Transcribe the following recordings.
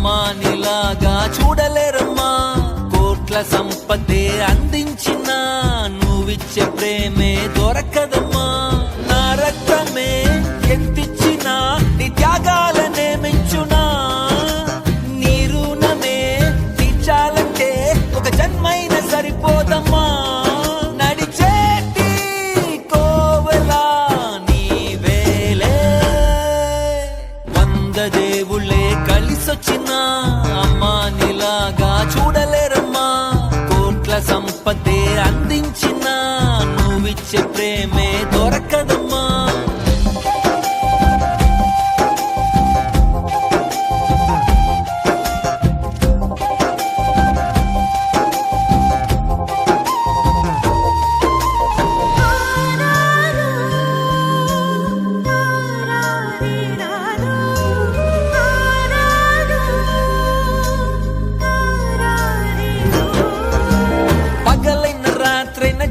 అమ్మా నీలాగా చూడలేరమ్మా కోట్ల సంపదే అందించిన నువ్విచ్చే ప్రేమే దొరకదమ్మా నా రక్తమే ఎంతిచ్చినా నీ త్యాగాలనే మెంచునా నీ రుణమే తీర్చాలంటే ఒక జన్మైన సరిపోదమ్మా నడిచేటి కోవెలా నీవేలే వంద దేవుళ్ళే కలిసొచ్చిన అమ్మా నీలాగా చూడలేరమ్మా కోట్ల సంపదే అందించిన నువ్విచ్చే ప్రేమే దొరకదమ్మా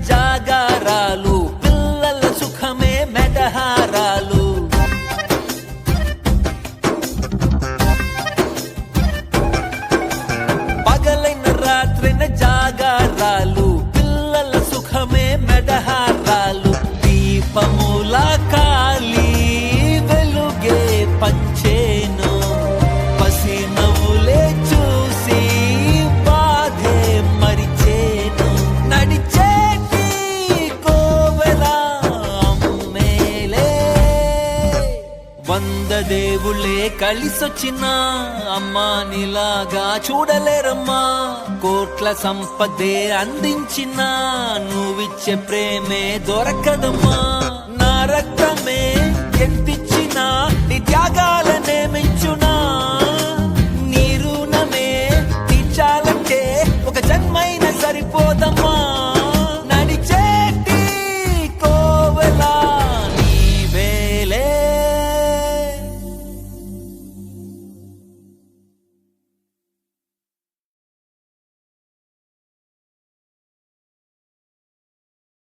జాగారాలు పిల్లల సుఖమే మెడహారాలు పగలైన రాత్రైన జాగారాలు పిల్లల సుఖమే మెడహారాలు దీపముల కాలి వెలుగే పంచేను పసి నవ్వులే చూసి బాధే మరిచేను నడిచే వంద దేవుళ్ళే కలిసొచ్చిన అమ్మా నీలాగా చూడలేరమ్మా కోట్ల సంపదే అందించిన నువ్విచ్చే ప్రేమే దొరకదమ్మా నా రక్తమే ఎంతిచ్చినా నీ త్యాగాలనే మెంచునా